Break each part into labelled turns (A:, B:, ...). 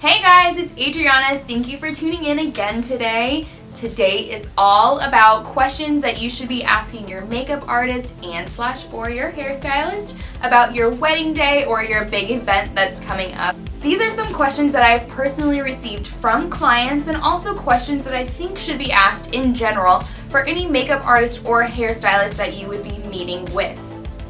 A: Hey guys, it's Adriana. Thank you for tuning in again today. Today is all about questions that you should be asking your makeup artist or your hairstylist about your wedding day or your big event that's coming up. These are some questions that I've personally received from clients and also questions that I think should be asked in general for any makeup artist or hairstylist that you would be meeting with.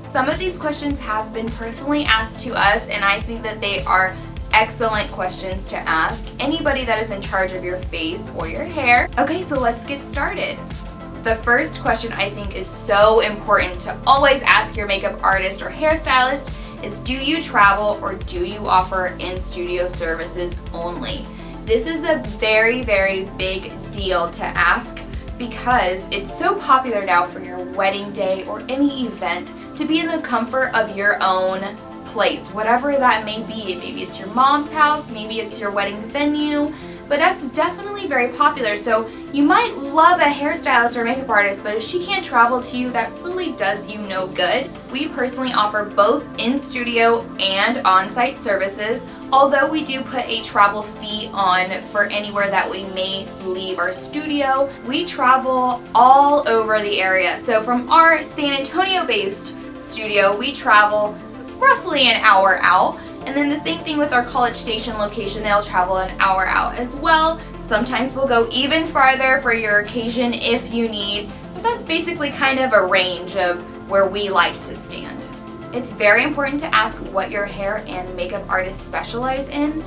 A: Some of these questions have been personally asked to us, and I think that they are excellent questions to ask anybody that is in charge of your face or your hair. Okay, so let's get started. The first question I think is so important to always ask your makeup artist or hairstylist is, do you travel or do you offer in-studio services only? This is a very, very big deal to ask because it's so popular now for your wedding day or any event to be in the comfort of your own place, whatever that may be. Maybe it's your mom's house, maybe it's your wedding venue, but that's definitely very popular. So you might love a hairstylist or makeup artist, but if she can't travel to you, that really does you no good. We personally offer both in-studio and on-site services, although we do put a travel fee on for anywhere that we may leave our studio. We travel all over the area. So from our San Antonio-based studio, we travel roughly an hour out, and then the same thing with our College Station location. They'll travel an hour out as well. Sometimes we'll go even farther for your occasion if you need, but that's basically kind of a range of where we like to stand. It's very important to ask what your hair and makeup artists specialize in.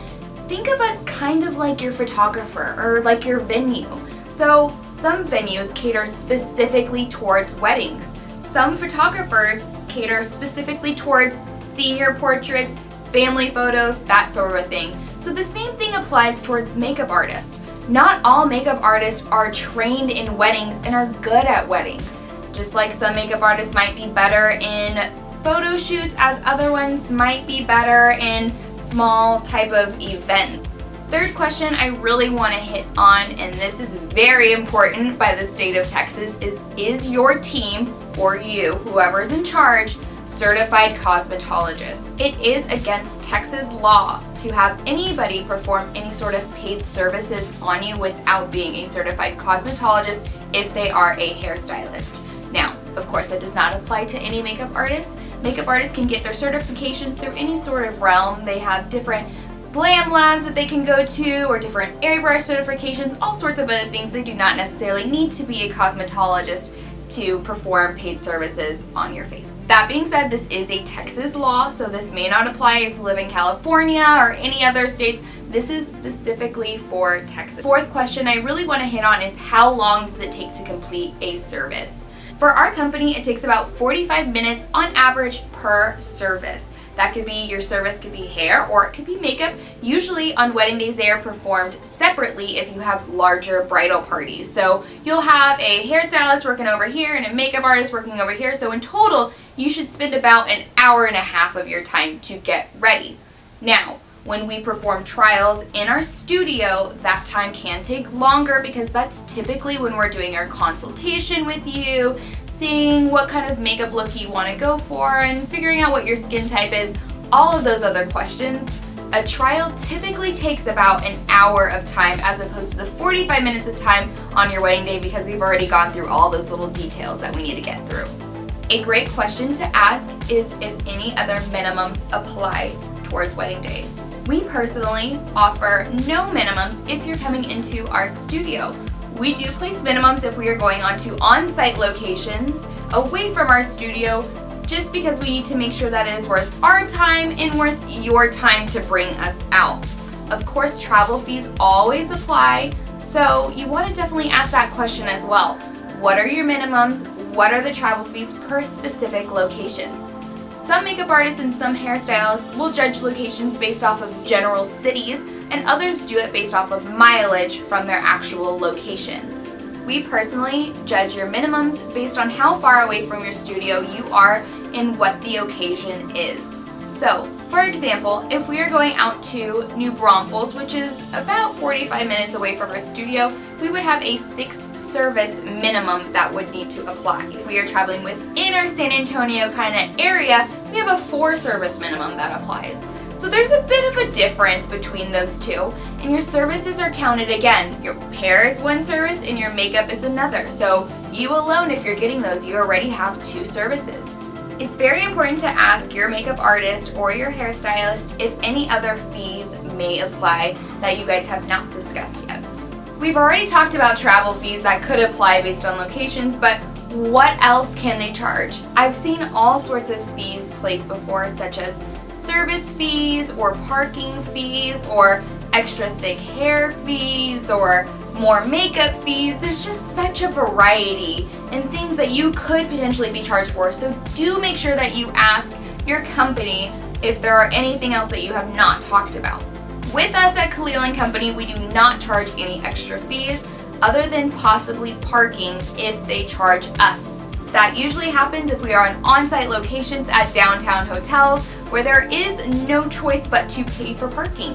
A: Think of us kind of like your photographer or like your venue. So some venues cater specifically towards weddings. Some photographers cater specifically towards senior portraits, family photos, that sort of thing. So the same thing applies towards makeup artists. Not all makeup artists are trained in weddings and are good at weddings. Just like some makeup artists might be better in photo shoots as other ones might be better in small type of events. Third question I really want to hit on, and this is very important by the state of Texas, is your team or you, whoever's in charge, certified cosmetologist? It is against Texas law to have anybody perform any sort of paid services on you without being a certified cosmetologist if they are a hairstylist. Now, of course, that does not apply to any makeup artist. Makeup artists can get their certifications through any sort of realm. They have different glam labs that they can go to, or different airbrush certifications, all sorts of other things. They do not necessarily need to be a cosmetologist to perform paid services on your face. That being said, this is a Texas law, so this may not apply if you live in California or any other states. This is specifically for Texas. Fourth question I really want to hit on is, how long does it take to complete a service? For our company, it takes about 45 minutes on average per service. That could be, your service could be hair or it could be makeup. Usually on wedding days they are performed separately if you have larger bridal parties. So you'll have a hairstylist working over here and a makeup artist working over here. So in total, you should spend about an hour and a half of your time to get ready. Now, when we perform trials in our studio, that time can take longer because that's typically when we're doing our consultation with you, seeing what kind of makeup look you want to go for and figuring out what your skin type is, all of those other questions. A trial typically takes about an hour of time as opposed to the 45 minutes of time on your wedding day because we've already gone through all those little details that we need to get through. A great question to ask is if any other minimums apply towards wedding days. We personally offer no minimums if you're coming into our studio. We do place minimums if we are going on to on-site locations away from our studio, just because we need to make sure that it is worth our time and worth your time to bring us out. Of course, travel fees always apply, so you want to definitely ask that question as well. What are your minimums? What are the travel fees per specific locations? Some makeup artists and some hairstylists will judge locations based off of general cities, and others do it based off of mileage from their actual location. We personally judge your minimums based on how far away from your studio you are and what the occasion is. So, for example, if we are going out to New Braunfels, which is about 45 minutes away from our studio, we would have a 6-service minimum that would need to apply. If we are traveling within our San Antonio kind of area, we have a 4-service minimum that applies. So So there's a bit of a difference between those two, and your services are counted again. Your hair is one service and your makeup is another. So you alone, if you're getting those, you already have 2 services. It's very important to ask your makeup artist or your hairstylist if any other fees may apply that you guys have not discussed yet. We've already talked about travel fees that could apply based on locations, but what else can they charge? I've seen all sorts of fees placed before, such as service fees or parking fees or extra thick hair fees or more makeup fees. There's just such a variety and things that you could potentially be charged for. So do make sure that you ask your company if there are anything else that you have not talked about. With us at Khalil & Company, we do not charge any extra fees other than possibly parking if they charge us. That usually happens if we are in on-site locations at downtown hotels where there is no choice but to pay for parking.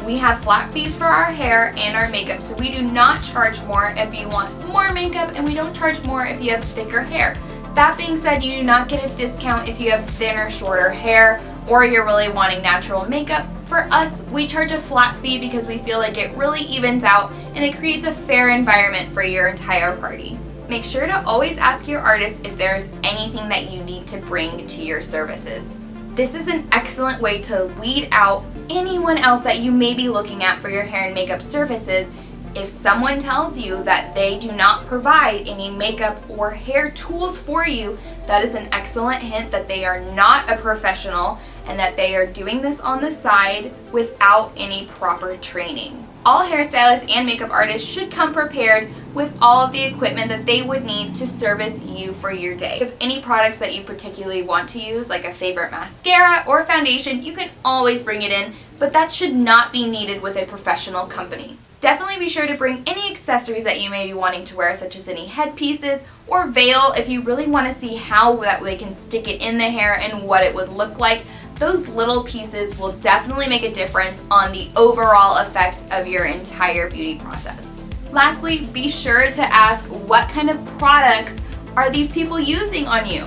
A: We have flat fees for our hair and our makeup, so we do not charge more if you want more makeup, and we don't charge more if you have thicker hair. That being said, you do not get a discount if you have thinner, shorter hair or you're really wanting natural makeup. For us, we charge a flat fee because we feel like it really evens out and it creates a fair environment for your entire party. Make sure to always ask your artist if there's anything that you need to bring to your services. This is an excellent way to weed out anyone else that you may be looking at for your hair and makeup services. If someone tells you that they do not provide any makeup or hair tools for you, that is an excellent hint that they are not a professional and that they are doing this on the side without any proper training. All hairstylists and makeup artists should come prepared with all of the equipment that they would need to service you for your day. If you have any products that you particularly want to use, like a favorite mascara or foundation, you can always bring it in, but that should not be needed with a professional company. Definitely be sure to bring any accessories that you may be wanting to wear, such as any headpieces or veil if you really want to see how that they can stick it in the hair and what it would look like. Those little pieces will definitely make a difference on the overall effect of your entire beauty process. Lastly, be sure to ask what kind of products are these people using on you.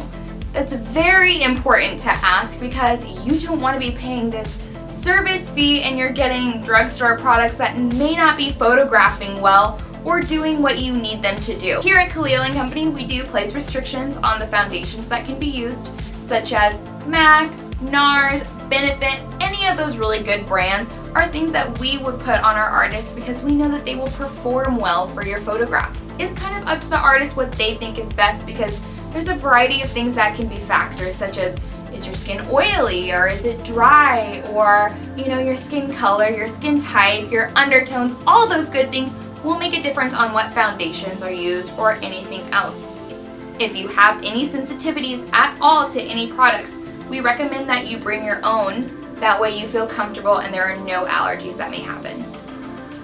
A: That's very important to ask because you don't want to be paying this service fee and you're getting drugstore products that may not be photographing well or doing what you need them to do. Here at Khalil & Company, we do place restrictions on the foundations that can be used, such as MAC, NARS, Benefit. Any of those really good brands are things that we would put on our artists because we know that they will perform well for your photographs. It's kind of up to the artist what they think is best because there's a variety of things that can be factors, such as is your skin oily or is it dry, or your skin color, your skin type, your undertones. All those good things will make a difference on what foundations are used or anything else. If you have any sensitivities at all to any products, we recommend that you bring your own. That way you feel comfortable and there are no allergies that may happen.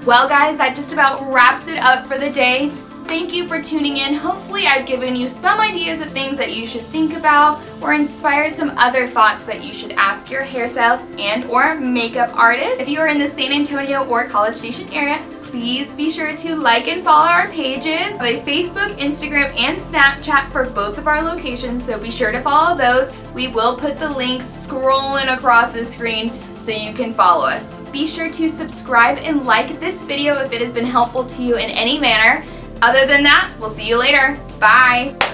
A: Well guys, that just about wraps it up for the day. Thank you for tuning in. Hopefully I've given you some ideas of things that you should think about or inspired some other thoughts that you should ask your hairstylist and or makeup artist. If you are in the San Antonio or College Station area, please be sure to like and follow our pages. We have Facebook, Instagram, and Snapchat for both of our locations, so be sure to follow those. We will put the links scrolling across the screen so you can follow us. Be sure to subscribe and like this video if it has been helpful to you in any manner. Other than that, we'll see you later. Bye!